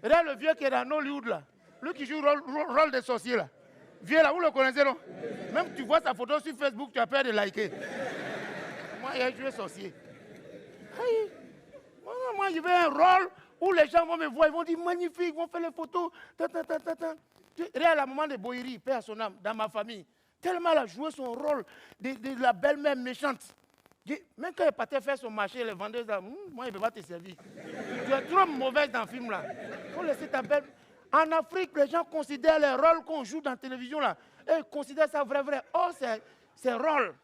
Regarde le vieux qui est dans Hollywood, là. Lui qui joue le rôle de sorcier, là. Vieux, là, vous le connaissez, non? Même tu vois sa photo sur Facebook, tu as peur de liker. Moi, il a joué sorcier. Aïe. Moi, je veux un rôle où les gens vont me voir, ils vont dire magnifique, ils vont faire les photos. Regarde la maman de Boïri, paix à son âme, dans ma famille. Tellement elle a joué son rôle de la belle-mère méchante. Même quand elle partait faire son marché, les vendeuses, moi, il ne peut pas te servir. Tu es trop mauvaise dans le film là. Il faut laisser ta belle. En Afrique, les gens considèrent les rôles qu'on joue dans la télévision là. Et ils considèrent ça vrai. Oh, c'est rôle.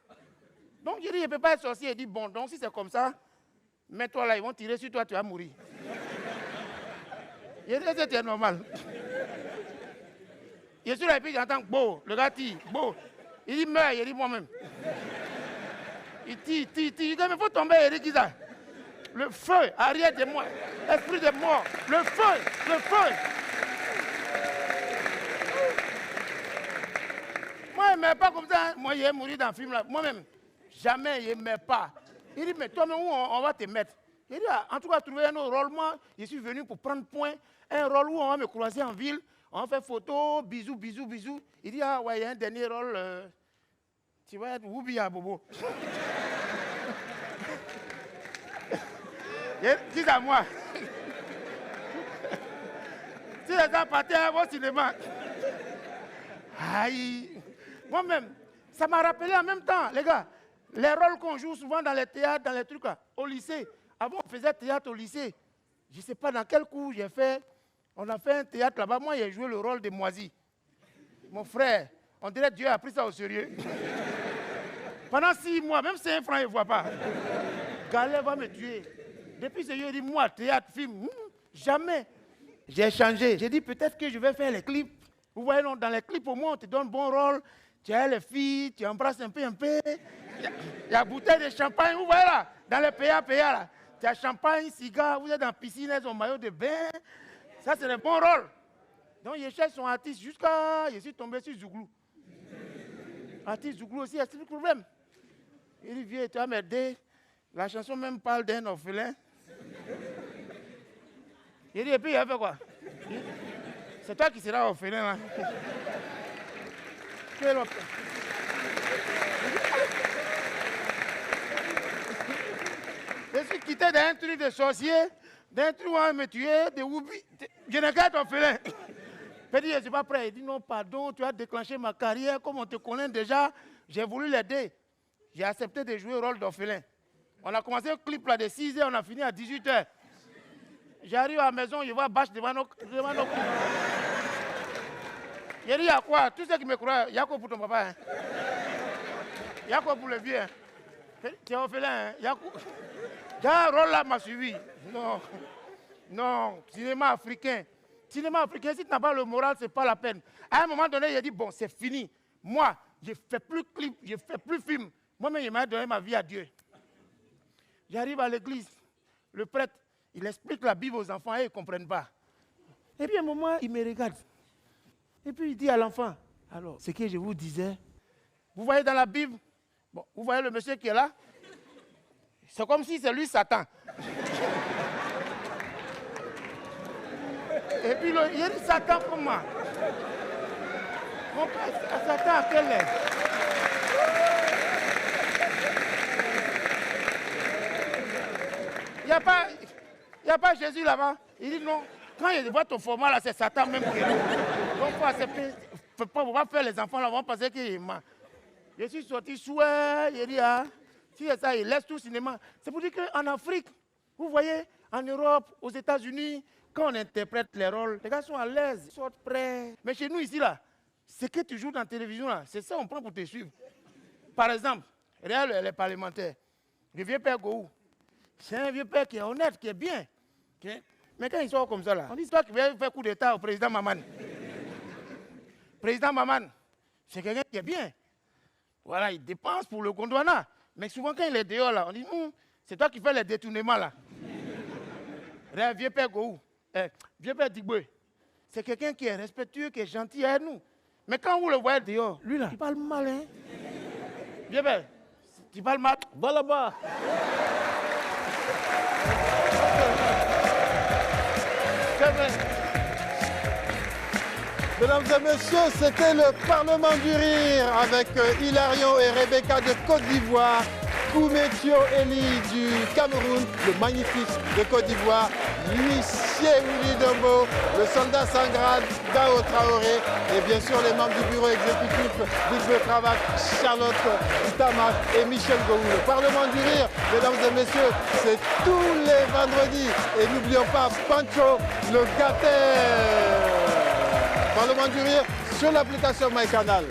Donc, je dis, il ne peut pas être sorcier. Il dit, bon, donc si c'est comme ça, mets-toi là, ils vont tirer sur toi, tu vas mourir. Il dit, c'est normal. Je suis là et puis j'entends, beau, le gars tire, beau. Il dit, meurs, il dit moi-même. Il tire. Il faut tomber, Eric Issa. Le feu, arrière de moi. Esprit de mort. Le feu. Moi, je n'aimais pas comme ça. Moi, il est mort dans le film là. Moi-même, jamais, je n'aimais pas. Il dit, mais toi-même, où on va te mettre? Il dit, en tout cas, trouver un autre rôle. Moi, je suis venu pour prendre point. Un rôle où on va me croiser en ville. On fait photo, bisous. Il dit, ah ouais, il y a un dernier rôle. Tu vas être Woubi à Bobo. Dis à moi. Si les gens partaient à mon cinéma. Aïe. Moi-même, ça m'a rappelé en même temps, les gars, les rôles qu'on joue souvent dans les théâtres, dans les trucs là, au lycée. Avant, on faisait théâtre au lycée. Je ne sais pas dans quel cours j'ai fait. On a fait un théâtre là-bas. Moi, j'ai joué le rôle de Moisi. Mon frère, on dirait que Dieu a pris ça au sérieux. Pendant 6 mois, même 5 francs, il ne voit pas. Galet va me tuer. Depuis ce jour, il dit, moi, théâtre, film, jamais. J'ai changé. J'ai dit, peut-être que je vais faire les clips. Vous voyez, non, dans les clips, au moins, on te donne bon rôle. Tu as les filles, tu embrasses un peu. Il y a bouteille de champagne, vous voyez là, dans les PA là. Tu as champagne, cigare, vous êtes dans la piscine, elles ont maillot de bain. Ça, c'est un bon rôle. Donc, je cherche son artiste jusqu'à... Je suis tombé sur Zouglou. Artiste Zouglou aussi, c'est le problème. Il dit, viens, tu vas m'aider. La chanson même parle d'un orphelin. Il dit, et puis il a fait quoi? C'est toi qui seras orphelin, là. Quel orphelin? Je suis quitté d'un truc de sorcier, d'un truc où on va me tuer, de Woubi. Je n'ai qu'à être orphelin. Il dit, je ne suis pas prêt. Il dit, non, pardon, tu as déclenché ma carrière, comme on te connaît déjà, j'ai voulu l'aider. J'ai accepté de jouer le rôle d'orphelin. On a commencé le clip là de 6h, on a fini à 18h. J'arrive à la maison, je vois Bâche devant nos clips. Il dit, il y a quoi? Tous ceux qui me croient, il y a quoi pour ton papa? Il y a quoi pour le vieux? Tu es orphelin, il y a quoi? Un rôle là m'a suivi. Non, cinéma africain. Cinéma africain, si tu n'as pas le moral, ce n'est pas la peine. À un moment donné, il a dit, bon, c'est fini. Moi, je ne fais plus clip, je ne fais plus film. Moi-même, il m'a donné ma vie à Dieu. J'arrive à l'église, le prêtre, il explique la Bible aux enfants et ils ne comprennent pas. Et puis à un moment, il me regarde. Et puis il dit à l'enfant, alors, ce que je vous disais, vous voyez dans la Bible, bon, vous voyez le monsieur qui est là? C'est comme si c'est lui Satan. Et puis il a dit, Satan comment? Mon père, Satan à quel est? Il n'y a pas Jésus là-bas. Il dit non. Quand il voit ton format là, c'est Satan même qui est là. Donc il faut accepter. On ne va pas faire les enfants là, on va penser qu'il est mort. Je suis sorti souhait, il dit, ah, si c'est ça, il laisse tout le cinéma. C'est pour dire qu'en Afrique, vous voyez, en Europe, aux États-Unis, quand on interprète les rôles, les gars sont à l'aise, ils sont prêts. Mais chez nous ici là, ce que tu joues dans la télévision là, c'est ça on prend pour te suivre. Par exemple, regarde les parlementaires, le vieux père Gohou. C'est un vieux père qui est honnête, qui est bien. Mais quand il sort comme ça, là, on dit toi qui viens faire coup d'État au président Maman. Président Maman, c'est quelqu'un qui est bien. Voilà, il dépense pour le Gondwana. Mais souvent, quand il est dehors, là, on dit c'est toi qui fais les détournements, là. Regarde, vieux père Gohou, vieux père Digboé, c'est quelqu'un qui est respectueux, qui est gentil avec nous. Mais quand vous le voyez dehors, lui, là, il parle mal, hein. Vieux père, tu parles mal. Va là-bas. Mesdames et messieurs, c'était le Parlement du Rire avec Hilarion et Rebecca de Côte d'Ivoire, Koumetio Eli du Cameroun, le magnifique de Côte d'Ivoire, l'huissier Willy Dombo, le soldat sans grade Gao Traoré et bien sûr les membres du bureau exécutif Big Travac, Charlotte Itamak et Michel Gohou. Le Parlement du Rire, mesdames et messieurs, c'est tous les vendredis. Et n'oublions pas Pancho le gâteur. Parlement du Rire sur l'application MyCanal.